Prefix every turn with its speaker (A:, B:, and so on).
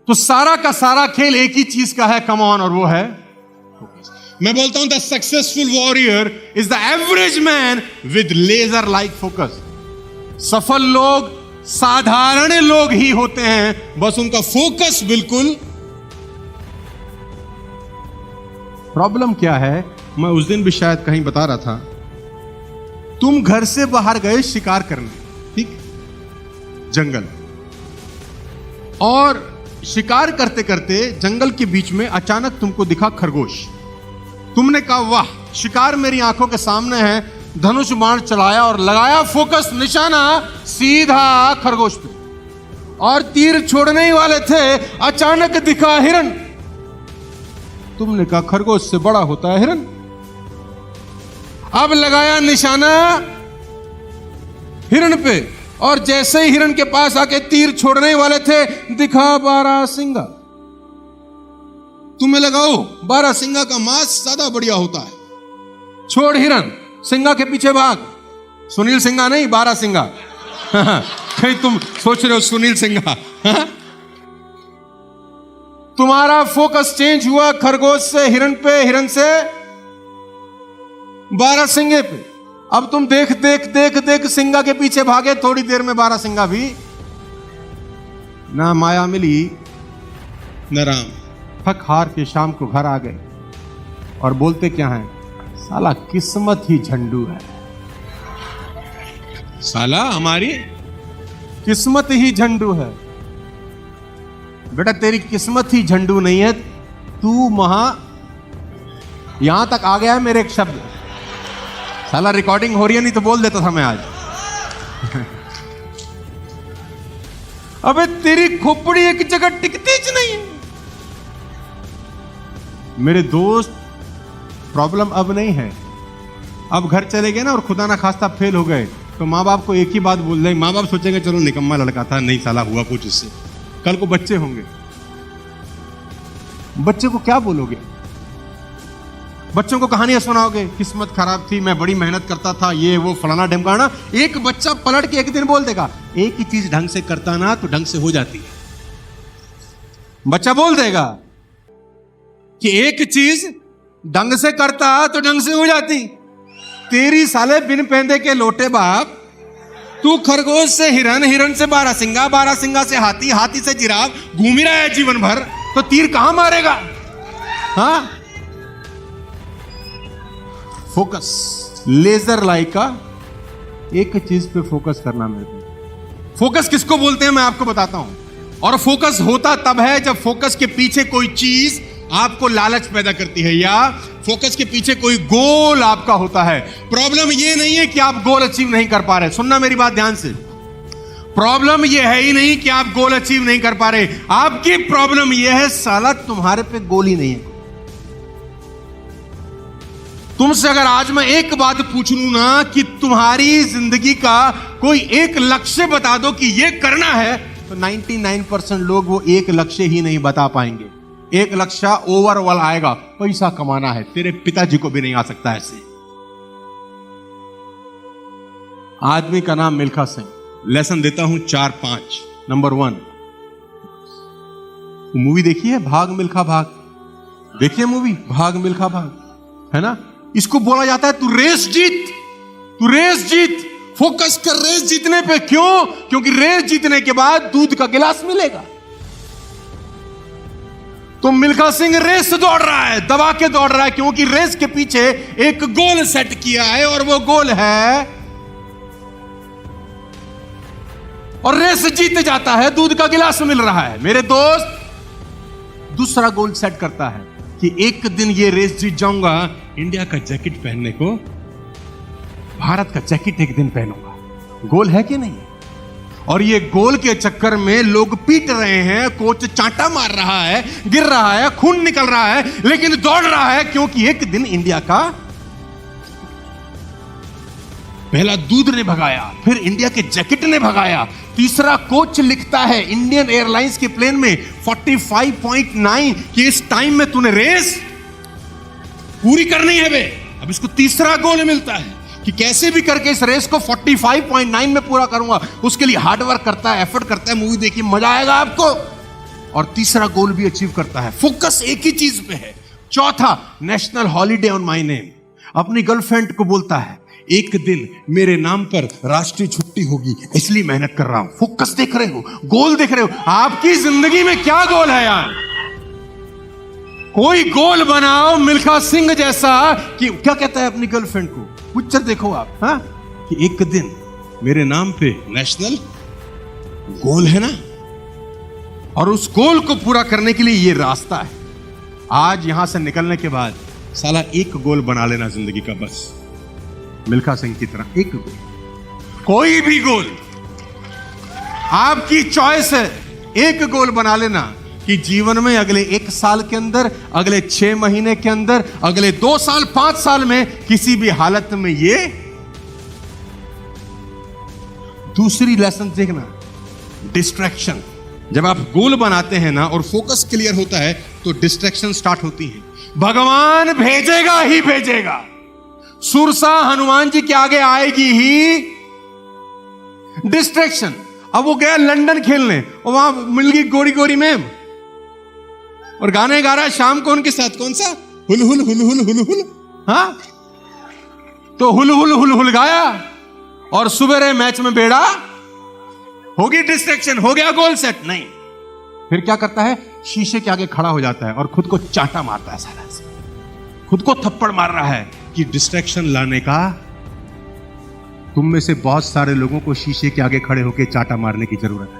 A: तो सारा का सारा खेल एक ही चीज का है, कम ऑन, और वो है फोकस। मैं बोलता हूं the successful warrior is the average man with laser like focus. सफल लोग साधारण लोग ही होते हैं, बस उनका फोकस बिल्कुल। प्रॉब्लम क्या है, मैं उस दिन भी शायद कहीं बता रहा था, तुम घर से बाहर गए शिकार करने, ठीक, जंगल, और शिकार करते करते जंगल के बीच में अचानक तुमको दिखा खरगोश। तुमने कहा वाह, शिकार मेरी आंखों के सामने है, धनुष बाण चलाया और लगाया फोकस, निशाना सीधा खरगोश पे, और तीर छोड़ने ही वाले थे, अचानक दिखा हिरन। तुमने कहा खरगोश से बड़ा होता है हिरन। अब लगाया निशाना हिरन पे, और जैसे ही हिरन के पास आके तीर छोड़ने वाले थे, दिखा बारहसिंगा। तुम्हें लगाओ बारहसिंगा का मांस ज्यादा बढ़िया होता है, छोड़ हिरन, सिंगा के पीछे भाग। सुनील सिंगा नहीं, बारहसिंगा। कहीं तुम सोच रहे हो सुनील सिंगा। तुम्हारा फोकस चेंज हुआ खरगोश से हिरन पे, हिरन से बारहसिंगे पे। अब तुम देख देख देख देख सिंगा के पीछे भागे, थोड़ी देर में बारहसिंगा भी ना माया मिली न राम। थक हार के शाम को घर आ गए और बोलते क्या है, साला किस्मत ही झंडू है, साला हमारी किस्मत ही झंडू है। बेटा तेरी किस्मत ही झंडू नहीं है, तू यहां तक आ गया है मेरे एक शब्द। साला रिकॉर्डिंग हो रही है, नहीं तो बोल देता था मैं आज। अबे तेरी खोपड़ी एक जगह टिकती ज नहीं है। मेरे दोस्त, प्रॉब्लम अब नहीं है, अब घर चले गए ना और खुदा ना खास्ता फेल हो गए, तो माँ बाप को एक ही बात बोल रहे, माँ बाप सोचेंगे चलो निकम्मा लड़का था, नहीं साला हुआ कुछ उससे। कल को बच्चे होंगे, बच्चे को क्या बोलोगे? बच्चों को कहानियां सुनाओगे, किस्मत खराब थी, मैं बड़ी मेहनत करता था, ये वो फलाना ढिमकाना। एक बच्चा पलट के एक दिन बोल देगा, एक ही चीज ढंग से करता ना तो ढंग से हो जाती है। बच्चा बोल देगा कि एक चीज ढंग से करता तो ढंग से हो जाती। तेरी साले बिन पैंदे के लोटे बाप, तू खरगोश से हिरन, हिरन से बारहसिंगा, बारहसिंगा से हाथी, हाथी से जिराफ, घूम ही रहा है जीवन भर, तो तीर कहां मारेगा? हाँ, फोकस, लेजर लाइक का एक चीज पे फोकस करना। मेरे को फोकस किसको बोलते हैं मैं आपको बताता हूं। और फोकस होता तब है जब फोकस के पीछे कोई चीज आपको लालच पैदा करती है, या फोकस के पीछे कोई गोल आपका होता है। प्रॉब्लम ये नहीं है कि आप गोल अचीव नहीं कर पा रहे, सुनना मेरी बात ध्यान से। प्रॉब्लम ये है ही नहीं कि आप गोल अचीव नहीं कर पा रहे, आपकी प्रॉब्लम ये है साला तुम्हारे पे गोल ही नहीं है। तुमसे अगर आज मैं एक बात पूछ लूं ना कि तुम्हारी जिंदगी का कोई एक लक्ष्य बता दो कि ये करना है, तो 99% लोग वो एक लक्ष्य ही नहीं बता पाएंगे। एक लक्ष्य ओवरऑल आएगा, पैसा कमाना है, तेरे पिताजी को भी नहीं आ सकता ऐसे। आदमी का नाम मिल्खा सिंह, लेसन देता हूं 4-5। नंबर 1, मूवी देखी है भाग मिल्खा भाग? देखिए मूवी भाग मिल्खा भाग, है ना? इसको बोला जाता है तू रेस जीत, तू रेस जीत, फोकस कर रेस जीतने पे। क्यों? क्योंकि रेस जीतने के बाद दूध का गिलास मिलेगा। तो मिल्खा सिंह रेस दौड़ रहा है, दबा के दौड़ रहा है, क्योंकि रेस के पीछे एक गोल सेट किया है, और वो गोल है, और रेस जीत जाता है, दूध का गिलास मिल रहा है। मेरे दोस्त दूसरा गोल सेट करता है कि एक दिन ये रेस जीत जाऊंगा, इंडिया का जैकेट पहनने को, भारत का जैकेट एक दिन पहनूंगा। गोल है कि नहीं? और ये गोल के चक्कर में लोग पीट रहे हैं, कोच चांटा मार रहा है, गिर रहा है, खून निकल रहा है, लेकिन दौड़ रहा है, क्योंकि एक दिन इंडिया का पहला दूध ने भगाया, फिर इंडिया के जैकेट ने भगाया, तीसरा कोच लिखता है इंडियन एयरलाइंस के प्लेन में 45.9 कि इस टाइम में तूने रेस पूरी करनी है बे। अब इसको तीसरा गोल मिलता है कि कैसे भी करके इस रेस को 45.9 में पूरा करूंगा। उसके लिए हार्डवर्क करता है, एफर्ट करता है। मूवी देखिए, मजा आएगा आपको। और तीसरा गोल भी अचीव करता है। फोकस एक ही चीज पे है। चौथा, national holiday on my name. अपनी गर्लफ्रेंड को बोलता है एक दिन मेरे नाम पर राष्ट्रीय छुट्टी होगी, इसलिए मेहनत कर रहा हूं। फोकस देख रहे हो, गोल देख रहे हो। आपकी जिंदगी में क्या गोल है यार? कोई गोल बनाओ मिल्खा सिंह जैसा कि क्या कहता है अपनी गर्लफ्रेंड को, पिक्चर देखो आप, हाँ, कि एक दिन मेरे नाम पे नेशनल गोल है ना, और उस गोल को पूरा करने के लिए ये रास्ता है। आज यहां से निकलने के बाद साला एक गोल बना लेना जिंदगी का, बस मिल्खा सिंह की तरह एक गोल, कोई भी गोल आपकी चॉइस है। एक गोल बना लेना कि जीवन में अगले 1 साल के अंदर, अगले 6 महीने के अंदर, अगले 2 साल 5 साल में किसी भी हालत में ये। दूसरी लेसन देखना, डिस्ट्रैक्शन। जब आप गोल बनाते हैं ना और फोकस क्लियर होता है तो डिस्ट्रैक्शन स्टार्ट होती है। भगवान भेजेगा ही भेजेगा। सुरसा हनुमान जी के आगे आएगी ही डिस्ट्रैक्शन। अब वो गया लंदन खेलने और वहां मिल गई गोरी गोरी मैम और गाने गा रहा है शाम को उनके साथ। कौन सा? हुल हुल हुल हुल हुल हुल, हाँ, तो हुल हुल हुल हुल गाया और सुबह मैच में बेड़ा होगी डिस्ट्रैक्शन, हो गया गोल सेट नहीं। फिर क्या करता है? शीशे के आगे खड़ा हो जाता है और खुद को चांटा मारता है, साला से खुद को थप्पड़ मार रहा है कि डिस्ट्रैक्शन लाने का। तुम में से बहुत सारे लोगों को शीशे के आगे खड़े होकर चांटा मारने की जरूरत है।